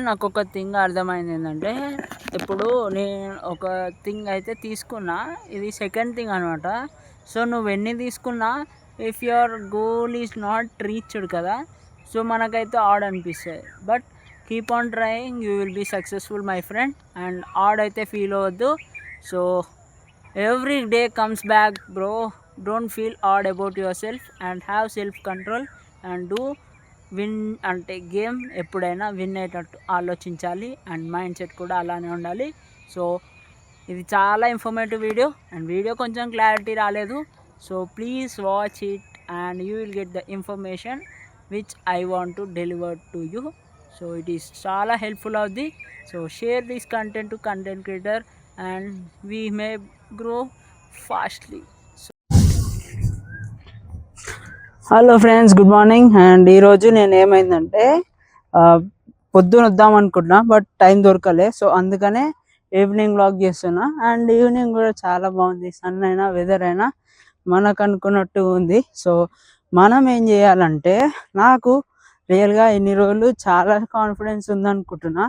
నాకు ఒక థింగ్ అర్థమైంది ఏంటంటే, ఇప్పుడు నేను ఒక థింగ్ అయితే తీసుకున్నా, ఇది సెకండ్ థింగ్ అనమాట. సో నువ్వు ఎన్ని తీసుకున్నా, if your goal is not reached కదా, సో మనకైతే ఆడ్ అనిపిస్తుంది. But keep on trying, you will be successful my friend. And odd అయితే ఫీల్ అవ్వద్దు. So every day comes back bro. Don't feel odd about yourself and have self control and do win. అంటే game ఎప్పుడైనా win అయ్యేటట్టు ఆలోచించాలి and mind set కూడా అలానే ఉండాలి. So ఇది చాలా ఇన్ఫర్మేటివ్ వీడియో అండ్ వీడియో కొంచెం క్లారిటీ రాలేదు. So please watch it and you will get the information which I want to deliver to you. So it is చాలా హెల్ప్ఫుల్ అవుద్ది. So share this content to content creator and we may grow fastly. Hello friends, good morning. And ఈరోజు నేను ఏమైందంటే పొద్దున వద్దాం అనుకుంటున్నా, but time దొరకలే. So అందుకనే ఈవినింగ్ వ్లాగ్ చేస్తున్నా. అండ్ ఈవినింగ్ కూడా చాలా బాగుంది, సన్ అయినా వెదర్ అయినా మనకు అనుకున్నట్టు ఉంది. సో మనం ఏం చేయాలంటే, నాకు రియల్గా ఇన్ని రోజులు చాలా కాన్ఫిడెన్స్ ఉందనుకుంటున్నా,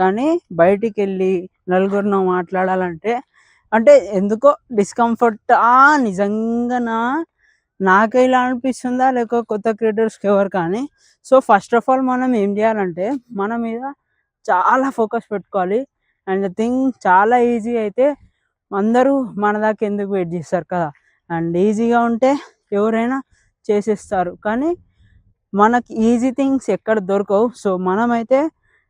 కానీ బయటికి వెళ్ళి నలుగురితో మాట్లాడాలంటే అంటే ఎందుకో డిస్కంఫర్ట్. నిజంగా నాకే ఇలా అనిపిస్తుందా లేక కొత్త క్రియేటర్స్కి ఎవరు కానీ. సో ఫస్ట్ ఆఫ్ ఆల్ మనం ఏం చేయాలంటే మన మీద చాలా ఫోకస్ పెట్టుకోవాలి. అండ్ ద థింగ్ చాలా ఈజీ అయితే అందరూ మన దాకా ఎందుకు వెయిట్ చేస్తారు కదా. అండ్ ఈజీగా ఉంటే ఎవరైనా చేసేస్తారు, కానీ మనకి ఈజీ థింగ్స్ ఎక్కడ దొరకవు. సో మనమైతే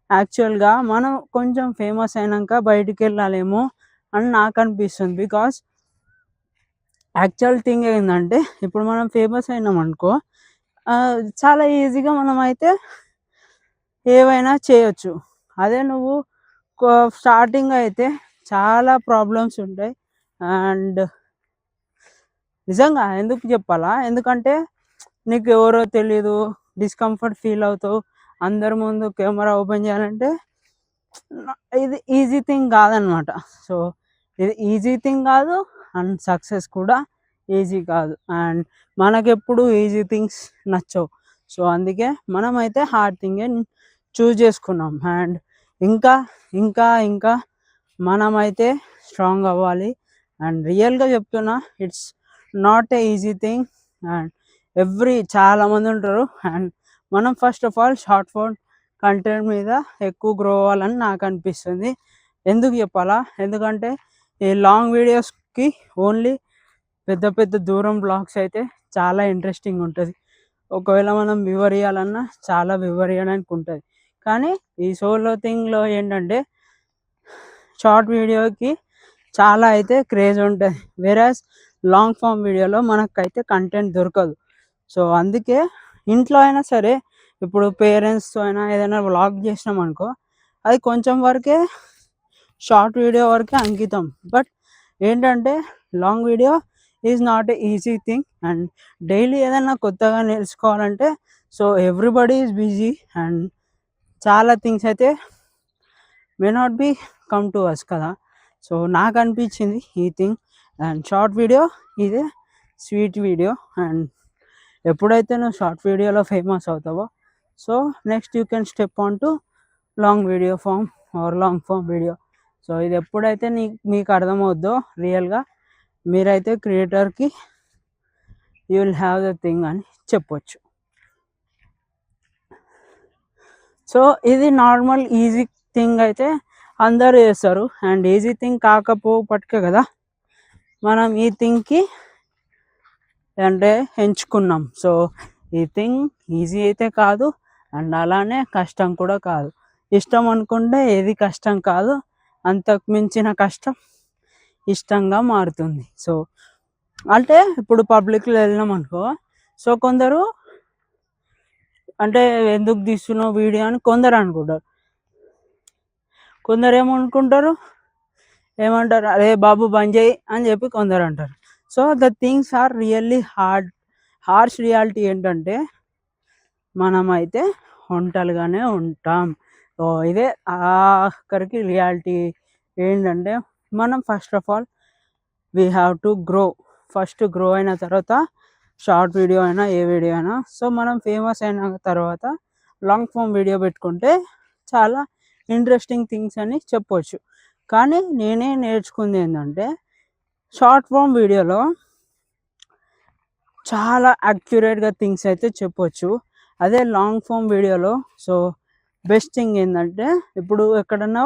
యాక్చువల్గా మనం కొంచెం ఫేమస్ అయినాక బయటికి వెళ్ళాలేమో అని నాకు అనిపిస్తుంది. బికాస్ యాక్చువల్ థింగ్ ఏంటంటే, ఇప్పుడు మనం ఫేమస్ అయినాం అనుకో, చాలా ఈజీగా మనం అయితే ఏవైనా చేయొచ్చు. అదే నువ్వు స్టార్టింగ్ అయితే చాలా ప్రాబ్లమ్స్ ఉంటాయి. అండ్ నిజంగా ఎందుకు చెప్పాలా, ఎందుకంటే నీకు ఎవరో తెలీదు, డిస్కంఫర్ట్ ఫీల్ అవుతావు. అందరి ముందు కెమెరా ఓపెన్ చేయాలంటే ఇది ఈజీ థింగ్ కాదనమాట. సో ఇది ఈజీ థింగ్ కాదు అండ్ సక్సెస్ కూడా ఈజీ కాదు. అండ్ మనకెప్పుడు ఈజీ థింగ్స్ నచ్చవు. సో అందుకే మనమైతే హార్డ్ థింగే చూజ్ చేసుకున్నాం. అండ్ ఇంకా ఇంకా ఇంకా మనమైతే స్ట్రాంగ్ అవ్వాలి. అండ్ రియల్గా చెప్తున్నా, it's not a easy thing. And చాలామంది ఉంటారు. అండ్ మనం first of all short form content మీద ఎక్కువ గ్రో అవ్వాలని నాకు అనిపిస్తుంది. ఎందుకు చెప్పాలా, ఎందుకంటే ఈ లాంగ్ వీడియోస్కి ఓన్లీ పెద్ద పెద్ద దూరం బ్లాగ్స్ అయితే చాలా ఇంట్రెస్టింగ్ ఉంటుంది. ఒకవేళ మనం వివరియాలన్నా చాలా వివరియడానికి ఉంటుంది. కానీ ఈ సోలో థింగ్లో ఏంటంటే షార్ట్ వీడియోకి చాలా అయితే క్రేజ్ ఉంటుంది, వేరేస్ లాంగ్ ఫామ్ వీడియోలో మనకైతే కంటెంట్ దొరకదు. సో అందుకే ఇంట్లో అయినా సరే, ఇప్పుడు పేరెంట్స్తో అయినా ఏదైనా వ్లాగ్ చేసినాం అనుకో, అది కొంచెం వరకే షార్ట్ వీడియో వరకే అంకితం. బట్ ఏంటంటే long video is not a easy thing. And daily ఏదైనా కొత్తగా నేర్చుకోవాలంటే, so everybody is busy and చాలా థింగ్స్ అయితే may not be come to us కదా. సో నాకు అనిపించింది ఈ థింగ్. అండ్ షార్ట్ వీడియో ఇదే స్వీట్ వీడియో. అండ్ ఎప్పుడైతే నువ్వు షార్ట్ వీడియోలో ఫేమస్ అవుతావో, so next you can step on to long video form or long form video. So ఇది ఎప్పుడైతే మీకు అర్థమవుద్దో రియల్గా, మీరైతే క్రియేటర్కి you will have the thing అని చెప్పొచ్చు. సో ఇది నార్మల్ ఈజీ థింగ్ అయితే అందరూ చేస్తారు. అండ్ ఈజీ థింగ్ కాకపోపటికే కదా మనం ఈ థింగ్కి అంటే ఎంచుకున్నాం. సో ఈ థింగ్ ఈజీ అయితే కాదు అండ్ అలానే కష్టం కూడా కాదు. ఇష్టం అనుకుంటే ఏది కష్టం కాదు, అంతకు మించిన కష్టం ఇష్టంగా మారుతుంది. సో అంటే ఇప్పుడు పబ్లిక్లో వెళ్ళినాం అనుకో, సో కొందరు అంటే ఎందుకు తీస్తున్నావు వీడియో అని కొందరు అనుకుంటారు. కొందరు ఏమనుకుంటారు, ఏమంటారు, అరే బాబు బంద్ చేయి అని చెప్పి కొందరు అంటారు. So the things are really harsh reality ఏంటంటే, మనమైతే ఒంటరిగానే ఉంటాం. సో ఇదే ఆఖరికి రియాలిటీ ఏంటంటే, మనం first of all we have to grow. First grow అయిన తర్వాత షార్ట్ వీడియో అయినా ఏ వీడియో అయినా, సో మనం ఫేమస్ అయిన తర్వాత లాంగ్ ఫామ్ వీడియో పెట్టుకుంటే చాలా ఇంట్రెస్టింగ్ థింగ్స్ అని చెప్పొచ్చు. కానీ నేనే నేర్చుకుంది ఏంటంటే షార్ట్ ఫామ్ వీడియోలో చాలా యాక్యురేట్గా థింగ్స్ అయితే చెప్పొచ్చు. అదే లాంగ్ ఫామ్ వీడియోలో సో బెస్ట్ థింగ్ ఏంటంటే ఇప్పుడు ఎక్కడన్నా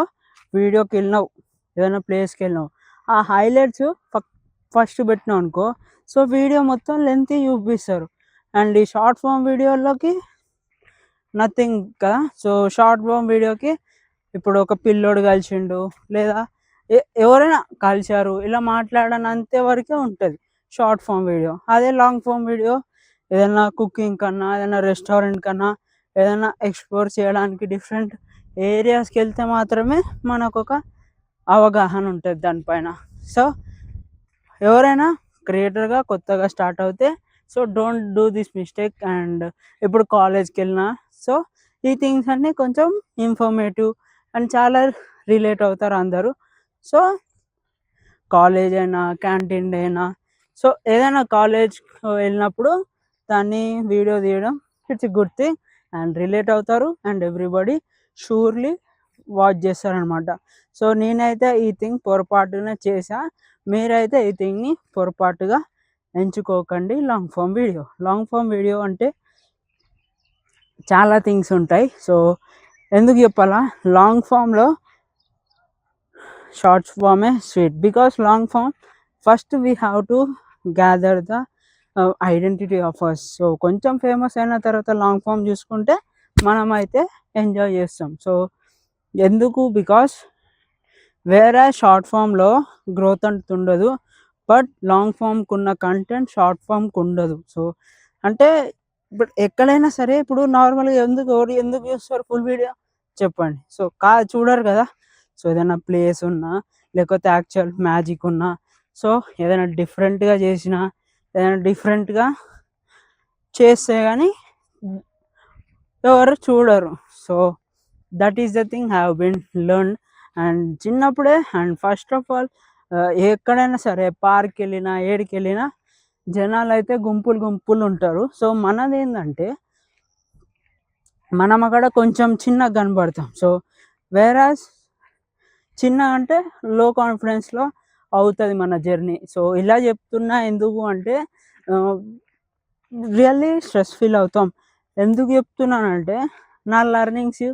వీడియోకి వెళ్ళినావు, ఏదైనా ప్లేస్కి వెళ్ళినావు, ఆ హైలైట్స్ ఫస్ట్ పెట్టినావు అనుకో, సో వీడియో మొత్తం లెంత్ చూపిస్తారు. అండ్ ఈ షార్ట్ ఫామ్ వీడియోలోకి నథింగ్ కదా. సో షార్ట్ ఫామ్ వీడియోకి ఇప్పుడు ఒక పిల్లోడు కలిసిండు లేదా ఎవరైనా కలిశారు ఇలా మాట్లాడనంతే వరకే ఉంటుంది షార్ట్ ఫామ్ వీడియో. అదే లాంగ్ ఫామ్ వీడియో ఏదైనా కుకింగ్ కన్నా, ఏదైనా రెస్టారెంట్ కన్నా, ఏదైనా ఎక్స్ప్లోర్ చేయడానికి డిఫరెంట్ ఏరియాస్కి వెళ్తే మాత్రమే మనకు ఒక అవగాహన ఉంటుంది దానిపైన. సో ఎవరైనా క్రియేటర్గా కొత్తగా స్టార్ట్ అవుతే so don't do this mistake. And ఇప్పుడు కాలేజ్కి వెళ్ళినా సో ఈ థింగ్స్ అన్నీ కొంచెం ఇన్ఫర్మేటివ్ అండ్ చాలా రిలేట్ అవుతారు అందరూ. సో కాలేజ్ అయినా క్యాంటీన్ అయినా సో ఏదైనా కాలేజ్ వెళ్ళినప్పుడు దాన్ని వీడియో తీయడం it's good thing and relate అవుతారు అండ్ ఎవ్రీబడి షూర్లీ వాచ్ చేస్తారనమాట. సో నేనైతే ఈ థింగ్ పొరపాటునే చేసా, మీరైతే ఈ థింగ్ని పొరపాటుగా ఎంచుకోకండి. Long form video, long form video అంటే చాలా థింగ్స్ ఉంటాయి. సో ఎందుకు చెప్పాలా, లాంగ్ ఫామ్లో షార్ట్ ఫామే sweet because long form first we have to gather the identity of us. So కొంచెం ఫేమస్ అయిన తర్వాత లాంగ్ ఫామ్ చూసుకుంటే మనం అయితే ఎంజాయ్ చేస్తాం. సో ఎందుకు, బికాస్ వేరే షార్ట్ ఫామ్లో గ్రోత్ అంటుండదు, బట్ లాంగ్ ఫామ్కి ఉన్న కంటెంట్ షార్ట్ ఫామ్కి ఉండదు. సో అంటే ఇప్పుడు ఎక్కడైనా సరే ఇప్పుడు నార్మల్గా ఎందుకు చూస్తారు ఫుల్ వీడియో చెప్పండి. సో చూడరు కదా. సో ఏదైనా ప్లేస్ ఉన్నా లేకపోతే యాక్చువల్ మ్యాజిక్ ఉన్నా సో ఏదైనా డిఫరెంట్గా చేసినా ఏదైనా డిఫరెంట్గా చేస్తే కానీ ఎవరు చూడరు. So that is the thing have been learn and చిన్నప్పుడే. అండ్ ఫస్ట్ ఆఫ్ ఆల్ ఎక్కడైనా సరే పార్క్ వెళ్ళినా ఏడికి వెళ్ళినా జనాలు అయితే గుంపులు ఉంటారు. సో మనది ఏంటంటే మనం అక్కడ కొంచెం చిన్నగా కనబడతాం. సో వేరాస్ చిన్న అంటే లో కాన్ఫిడెన్స్లో అవుతుంది మన జర్నీ. సో ఇలా చెప్తున్నా ఎందుకు అంటే రియల్లీ స్ట్రెస్ ఫీల్ అవుతాం. ఎందుకు చెప్తున్నానంటే నా లెర్నింగ్స్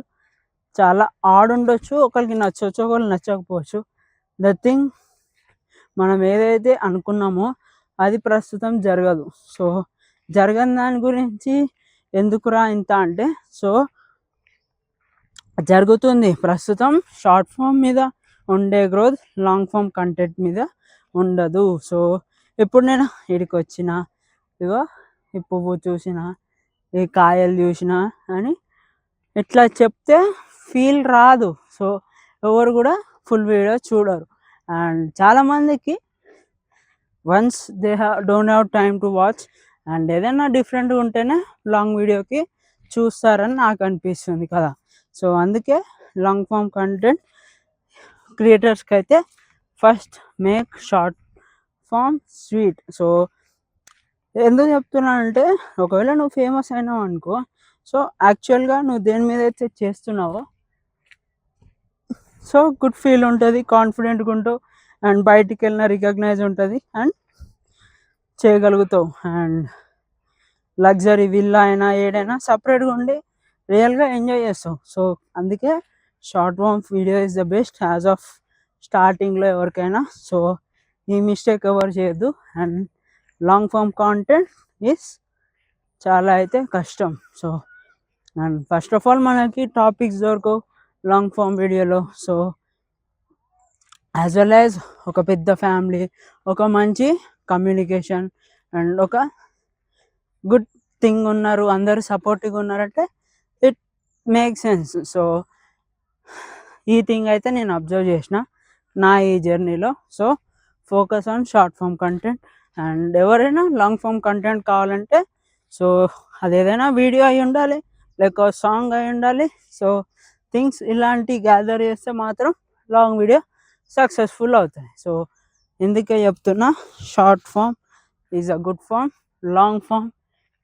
చాలా ఆడుండొచ్చు, ఒకరికి నచ్చవచ్చు, ఒకరికి నచ్చకపోవచ్చు. ద థింగ్ మనం ఏదైతే అనుకున్నామో అది ప్రస్తుతం జరగదు. సో జరగని దాని గురించి ఎందుకురా ఇంత అంటే సో జరుగుతుంది. ప్రస్తుతం షార్ట్ ఫామ్ మీద ఉండే గ్రోత్ లాంగ్ ఫామ్ కంటెంట్ మీద ఉండదు. సో ఇప్పుడు నేను ఇక్కడికి వచ్చిన ఇగో ఈ పువ్వు చూసిన, ఈ కాయలు చూసిన అని ఇట్లా చెప్తే ఫీల్ రాదు. సో ఎవరు కూడా ఫుల్ వీడియో చూడరు. అండ్ చాలామందికి once they don't have time to watch and ఏదైనా డిఫరెంట్గా ఉంటేనే లాంగ్ వీడియోకి చూస్తారని నాకు అనిపిస్తుంది కదా. సో అందుకే లాంగ్ ఫామ్ కంటెంట్ క్రియేటర్స్కి అయితే first make short form sweet. So ఎందుకు చెప్తున్నానంటే ఒకవేళ నువ్వు ఫేమస్ అయినావు అనుకో, సో యాక్చువల్గా నువ్వు దేని మీద అయితే చేస్తున్నావో సో గుడ్ ఫీల్ ఉంటుంది, కాన్ఫిడెంట్గా ఉంటావు అండ్ బయటికి వెళ్ళిన రికగ్నైజ్ ఉంటుంది అండ్ చేయగలుగుతావు. అండ్ లగ్జరీ విల్లా అయినా ఏడైనా సపరేట్గా ఉండి రియల్గా ఎంజాయ్ చేస్తావు. సో అందుకే short form video is the best as of స్టార్టింగ్లో ఎవరికైనా. సో ఈ మిస్టేక్ ఎవరు చేయొద్దు. And long form content is చాలా అయితే కష్టం. So and first of all మనకి టాపిక్స్ దొరకవు లాంగ్ ఫామ్ వీడియోలో. సో యాజ్ వెల్ యాజ్ ఒక పెద్ద ఫ్యామిలీ, ఒక మంచి కమ్యూనికేషన్ అండ్ ఒక గుడ్ థింగ్ ఉన్నారు, అందరూ సపోర్టివ్గా ఉన్నారంటే ఇట్ మేక్ సెన్స్. సో ఈ థింగ్ అయితే నేను అబ్జర్వ్ చేసిన నా ఈ జర్నీలో. So focus on short form content. And ఎవరైనా లాంగ్ ఫామ్ కంటెంట్ కావాలంటే సో అది ఏదైనా వీడియో అయి ఉండాలి లేక సాంగ్ అయి ఉండాలి. సో థింగ్స్ ఇలాంటి గ్యాదర్ చేస్తే మాత్రం లాంగ్ వీడియో సక్సెస్ఫుల్ అవుతాయి. సో ఎందుకే చెప్తున్నా, short form is a good form, long form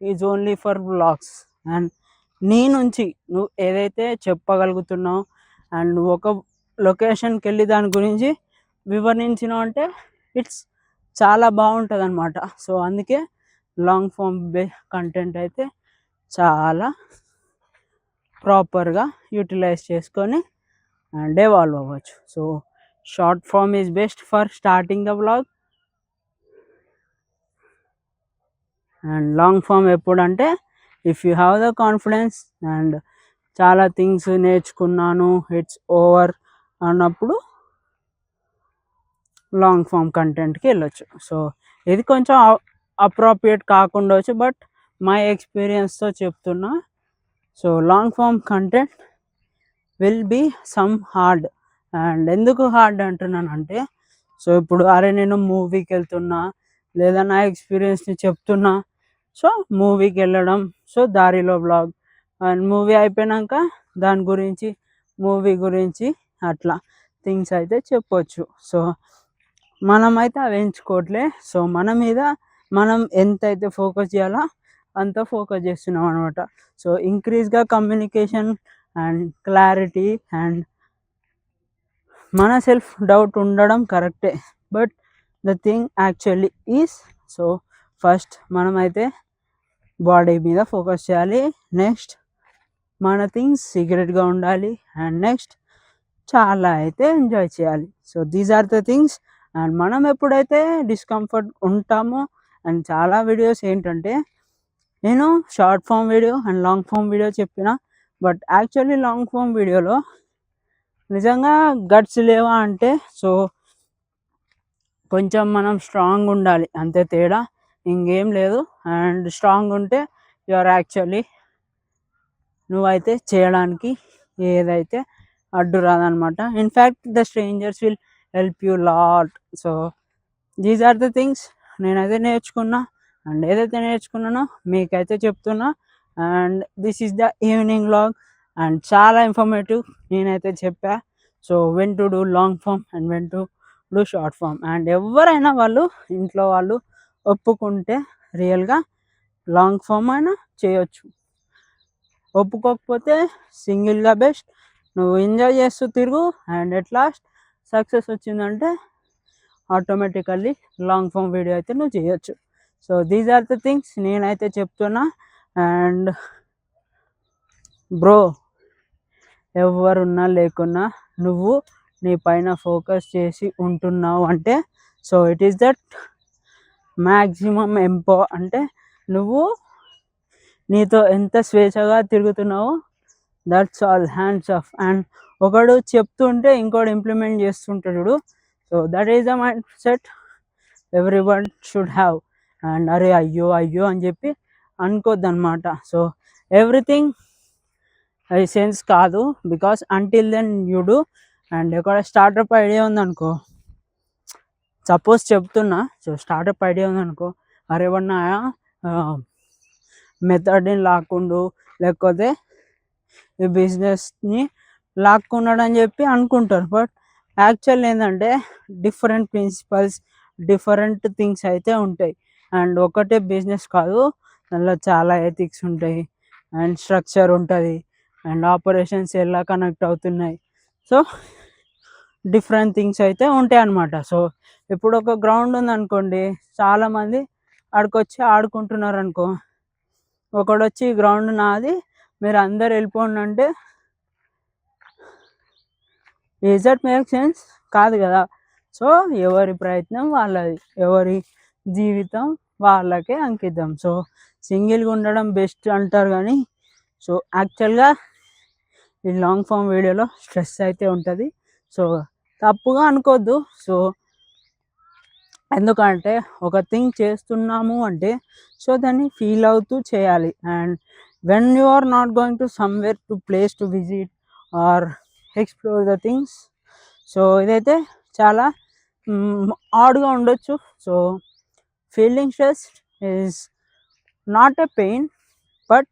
is only for vlogs. And నీ నుంచి నువ్వు ఏదైతే చెప్పగలుగుతున్నావు అండ్ ఒక లొకేషన్కి వెళ్ళి దాని గురించి వివరించినాం అంటే ఇట్స్ చాలా బాగుంటుంది అనమాట. సో అందుకే లాంగ్ ఫామ్ కంటెంట్ అయితే చాలా ప్రాపర్గా యూటిలైజ్ చేసుకొని అండ్ ఎవాల్వ్ అవ్వచ్చు. So short form is best for starting the vlog and long form ఎప్పుడంటే if you have the confidence and చాలా థింగ్స్ నేర్చుకున్నాను ఇట్స్ ఓవర్ అన్నప్పుడు లాంగ్ ఫామ్ కంటెంట్కి వెళ్ళొచ్చు. సో ఇది కొంచెం అప్రోప్రియేట్ కాకుండా వచ్చు, బట్ మై ఎక్స్పీరియన్స్తో చెప్తున్నా. So long form content will be some hard. And ఎందుకు హార్డ్ అంటున్నానంటే, సో ఇప్పుడు అరే నేను మూవీకి వెళ్తున్నా లేదా నా ఎక్స్పీరియన్స్ని చెప్తున్నా, సో మూవీకి వెళ్ళడం, సో దారిలో బ్లాగ్ అండ్ మూవీ అయిపోయాక దాని గురించి మూవీ గురించి అట్లా థింగ్స్ అయితే చెప్పొచ్చు. సో మనమైతే అవి ఎంచుకోవట్లే. సో మన మీద మనం ఎంతైతే ఫోకస్ చేయాలో అంత ఫోకస్ చేస్తున్నాం అనమాట. సో ఇంక్రీజ్గా కమ్యూనికేషన్ అండ్ క్లారిటీ అండ్ మన సెల్ఫ్ డౌట్ ఉండడం కరెక్టే, but the thing actually is, so first మనమైతే బాడీ మీద ఫోకస్ చేయాలి, నెక్స్ట్ మన థింగ్స్ సీక్రెట్గా ఉండాలి, అండ్ నెక్స్ట్ చాలా అయితే ఎంజాయ్ చేయాలి. So these are the things. And మనం ఎప్పుడైతే డిస్కంఫర్ట్ ఉంటామో, అండ్ చాలా వీడియోస్ ఏంటంటే నేను short form video and long form video చెప్పిన, బట్ యాక్చువల్లీ లాంగ్ ఫామ్ వీడియోలో నిజంగా గట్స్ లేవా అంటే, సో కొంచెం మనం స్ట్రాంగ్ ఉండాలి అంతే తేడా, ఇంకేం లేదు. అండ్ స్ట్రాంగ్ ఉంటే యు ఆర్ యాక్చువల్లీ నువ్వైతే చేయడానికి ఏదైతే అడ్డు రాదనమాట. In fact the strangers will help you lot. So these are the things నేనైతే నేర్చుకున్నా, అండ్ ఏదైతే నేర్చుకున్నానో మీకైతే చెప్తున్నా. And this is the evening vlog and చాలా ఇన్ఫర్మేటివ్ నేనైతే చెప్పా. So when to do long form and when to do short form. And ఎవరైనా వాళ్ళు ఇంట్లో వాళ్ళు ఒప్పుకుంటే రియల్గా లాంగ్ ఫామ్ అయినా చేయొచ్చు, ఒప్పుకోకపోతే సింగిల్గా బెస్ట్. నువ్వు ఎంజాయ్ చేస్తూ తిరుగు, అండ్ ఎట్ లాస్ట్ సక్సెస్ వచ్చిందంటే ఆటోమేటికల్లీ లాంగ్ ఫామ్ వీడియో అయితే నువ్వు చేయొచ్చు. So these are the things నేనైతే చెప్తున్నా. అండ్ బ్రో, ఎవరున్నా లేకున్నా నువ్వు నీ పైన ఫోకస్ చేసి ఉంటున్నావు అంటే, so it is that maximum అంటే నువ్వు నీతో ఎంత స్వేచ్ఛగా తిరుగుతున్నావో that's all hands off. And ఒకడు చెప్తుంటే ఇంకోటి ఇంప్లిమెంట్ చేస్తుంటాడు. So that is the mind set every one should have. And అరే అయ్యో అయ్యో అని చెప్పి అనుకోద్దు అనమాట. సో ఎవ్రీథింగ్ అది సెన్స్ కాదు, because until then you do. And ఎక్కడ స్టార్టప్ ఐడియా ఉందనుకో, సపోజ్ చెప్తున్నా, సో స్టార్టప్ ఐడియా ఉందనుకో, అరే వన్నా మెథడ్ని లాక్కుండు లేకపోతే ఈ బిజినెస్ని లాక్కున్నాడు అని చెప్పి అనుకుంటారు, బట్ యాక్చువల్ ఏంటంటే డిఫరెంట్ ప్రిన్సిపల్స్ డిఫరెంట్ థింగ్స్ అయితే ఉంటాయి. అండ్ ఒకటే బిజినెస్ కాదు, దానిలో చాలా ఎథిక్స్ ఉంటాయి అండ్ స్ట్రక్చర్ ఉంటుంది అండ్ ఆపరేషన్స్ ఎలా కనెక్ట్ అవుతున్నాయి. సో డిఫరెంట్ థింగ్స్ అయితే ఉంటాయి అన్నమాట. సో ఇప్పుడు ఒక గ్రౌండ్ ఉందనుకోండి, చాలామంది ఆడికొచ్చి ఆడుకుంటున్నారు అనుకో, ఒకడు వచ్చి గ్రౌండ్ నాది మీరు అందరు వెళ్ళిపోండి అంటే ఈజ్ దట్ మేక్ సెన్స్? కాదు కదా. సో ఎవరి ప్రయత్నం వాళ్ళది, ఎవరి జీవితం వాళ్ళకే అంకితం. సో సింగిల్గా ఉండడం బెస్ట్ అంటారు కానీ, సో యాక్చువల్గా ఈ లాంగ్ ఫామ్ వీడియోలో స్ట్రెస్ అయితే ఉంటుంది. సో తప్పుగా అనుకోద్దు. సో ఎందుకంటే ఒక థింగ్ చేస్తున్నాము అంటే సో దాన్ని ఫీల్ అవుతూ చేయాలి. And when you are not going to somewhere to place to visit or explore the things, so ఇదైతే చాలా ఆడ్గా ఉండొచ్చు. So feeling stress is not a pain, but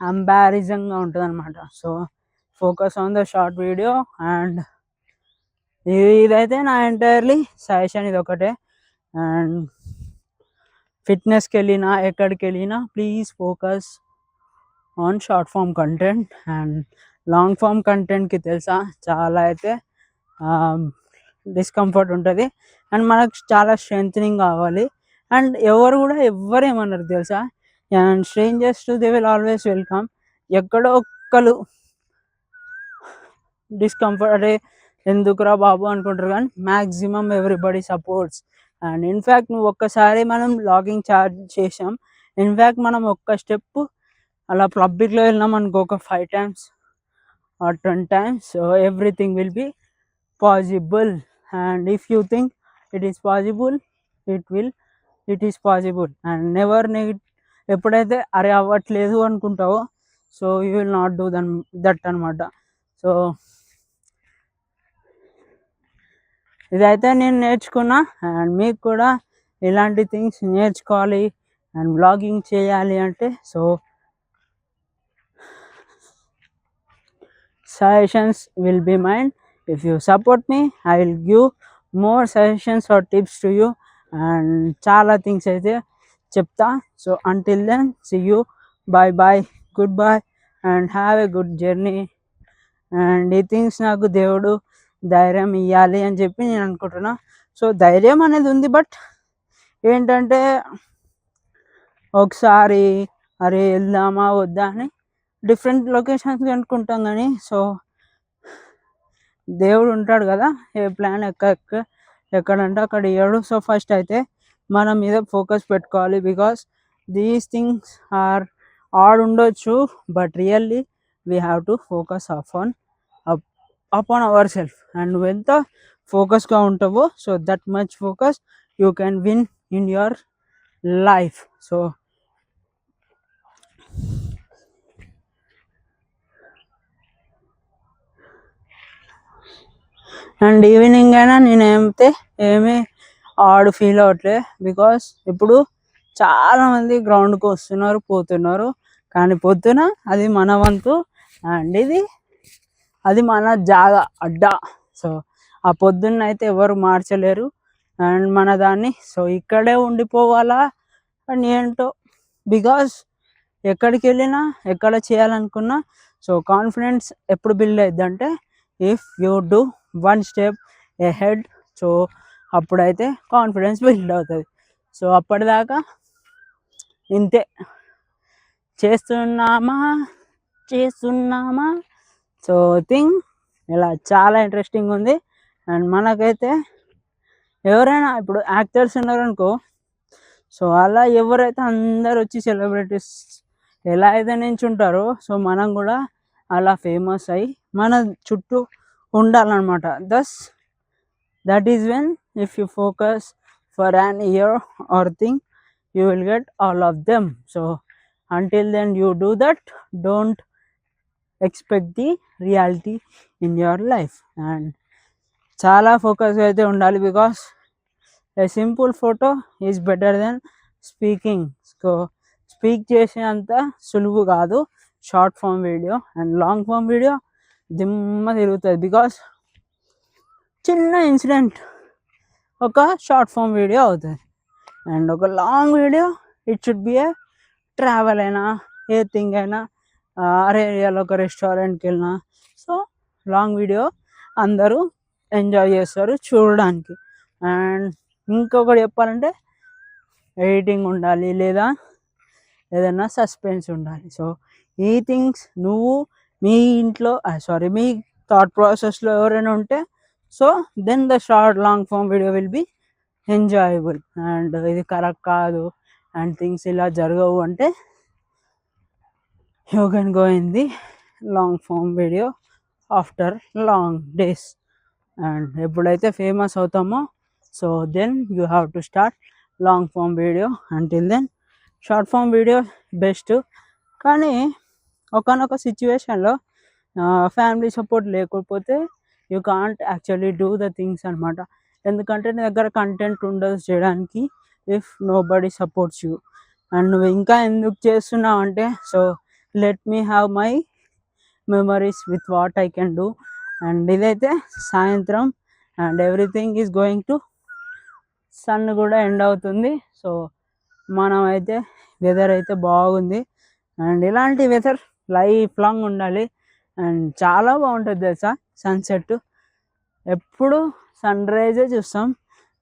ఎంబారసింగ్గా ఉంటుంది అనమాట. So focus on the short video. And ఇదైతే నా entirely suggestion ఇది ఒకటే. అండ్ ఫిట్నెస్కి వెళ్ళినా ఎక్కడికి వెళ్ళినా please focus on short form content. And long form కంటెంట్కి తెలుసా చాలా అయితే డిస్కంఫర్ట్ ఉంటుంది అండ్ మనకు చాలా స్ట్రెంథనింగ్ కావాలి. అండ్ ఎవరు ఏమన్నారు తెలుసా, and strangers to they will always welcome. ఎక్కడో ఒక్కరు డిస్కంఫర్ట్ అంటే ఎందుకురా బాబు అనుకుంటారు, కానీ maximum everybody supports. And in fact నువ్వు ఒక్కసారి మనం లాగింగ్ చార్జ్ చేసాం, ఇన్ఫ్యాక్ట్ మనం ఒక్క స్టెప్ అలా పబ్లిక్లో వెళ్ళినాం అనుకో ఒక 5 times or 10 times, so everything will be possible. And if you think it is possible, it is possible. And never ఎప్పుడైతే అరే అవ్వట్లేదు అనుకుంటావో, so you will not do that అనమాట. సో ఇదైతే నేను నేర్చుకున్నా, అండ్ మీకు కూడా ఇలాంటి థింగ్స్ నేర్చుకోవాలి అండ్ బ్లాగింగ్ చేయాలి అంటే, so suggestions will be mine. If you support me, I will give more suggestions or tips to you, and చాలా థింగ్స్ అయితే చెప్తా. So until then, see you, bye bye, goodbye, and have a good journey. And ఈ things నాకు దేవుడు ధైర్యం ఇవ్వాలి అని చెప్పి నేను అనుకుంటున్నా. సో ధైర్యం అనేది ఉంది, బట్ ఏంటంటే ఒకసారి అరే వెళ్దామా వద్దా అని డిఫరెంట్ లొకేషన్స్కి అనుకుంటాం, కానీ సో దేవుడు ఉంటాడు కదా, ఏ ప్లాన్ ఎక్కడంటే అక్కడ ఇవ్వడు. సో ఫస్ట్ అయితే మన మీద ఫోకస్ పెట్టుకోవాలి, బికాస్ దీస్ థింగ్స్ ఆర్ ఉండొచ్చు, but really we have to focus upon our self. And నువ్వు ఎంత ఫోకస్గా ఉంటావో, so that much focus you can win in your life. So and evening అయినా నేనేమైతే ఏమీ ఫీల్ అవ్వట్లే, బికాస్ ఇప్పుడు చాలామంది గ్రౌండ్కి వస్తున్నారు పోతున్నారు, కానీ పొద్దున అది మన వంతు అండ్ అది మన జాగా అడ్డా. సో ఆ పొద్దున్న అయితే ఎవరు మార్చలేరు అండ్ మన దాన్ని, సో ఇక్కడే ఉండిపోవాలా అండ్ ఏంటో, బికాస్ ఎక్కడికి వెళ్ళినా ఎక్కడ చేయాలనుకున్నా, సో కాన్ఫిడెన్స్ ఎప్పుడు బిల్డ్ అవుతుందంటే if you do 1 step ahead, so అప్పుడైతే కాన్ఫిడెన్స్ బిల్డ్ అవుతుంది. సో అప్పటిదాకా ఇంతే, చేస్తున్నామా. సో థింగ్ ఇలా చాలా ఇంట్రెస్టింగ్ ఉంది. అండ్ మనకైతే ఎవరైనా ఇప్పుడు యాక్టర్స్ ఉన్నారనుకో, సో అలా ఎవరైతే అందరు వచ్చి సెలబ్రిటీస్ ఎలా అయితే నించుంటారో, సో మనం కూడా అలా ఫేమస్ అయ్యి మన చుట్టూ ఉండాలన్నమాట. That is when if you focus for an year or thing, you will get all of them. So until then you do that, don't expect the reality in your life. And చాలా focus అయితే ఉండాలి, because a simple photo is better then speaking. So speak చేసేంత సులువు కాదు short form video, and long form video దిమ్మ తిరుగుతుంది, because చిన్న incident ఒక షార్ట్ ఫామ్ వీడియో అవుతుంది. అండ్ ఒక long video it should be a travel అయినా ఏ థింగ్ అయినా, అరే ఏరియాలో ఒక రెస్టారెంట్కి వెళ్ళినా, సో లాంగ్ వీడియో అందరూ ఎంజాయ్ చేస్తారు చూడడానికి. అండ్ ఇంకొకటి చెప్పాలంటే ఎడిటింగ్ ఉండాలి, లేదా ఏదైనా సస్పెన్స్ ఉండాలి. సో ఈ థింగ్స్ నువ్వు మీ ఇంట్లో మీ థాట్ ప్రాసెస్లో ఎవరైనా ఉంటే, so then the long form video will be enjoyable. And ఇది కరెక్ట్ కాదు అండ్ థింగ్స్ ఇలా జరగవు అంటే you can go in the long form video after long days. And ఎప్పుడైతే ఫేమస్ అవుతామో, so then you have to start long form video. Until then short form video best. కానీ ఒకనొక సిచ్యువేషన్లో family support లేకపోతే you can't actually do the things అనమాట. ఎందుకంటే నీ దగ్గర కంటెంట్ ఉండదు చేయడానికి if nobody supports you. And నువ్వు ఇంకా ఎందుకు చేస్తున్నావు అంటే, so let me have my memories with what I can do. And ఇదైతే సాయంత్రం and everything is going to sun కూడా ఎండ్ అవుతుంది. సో మనం అయితే వెదర్ అయితే బాగుంది, అండ్ ఇలాంటి వెదర్ లైఫ్ లాంగ్ ఉండాలి. అండ్ చాలా బాగుంటుంది తెలుసా సన్సెట్. ఎప్పుడు సన్ రైజే చూస్తాం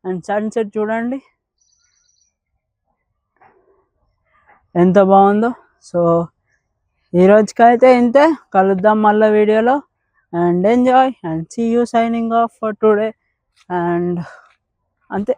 అండ్ సన్సెట్ చూడండి ఎంత బాగుందో. సో ఈ రోజుకైతే ఇంతే, కలుద్దాం మళ్ళీ వీడియోలో. And enjoy and see you signing off for today. And అంతే.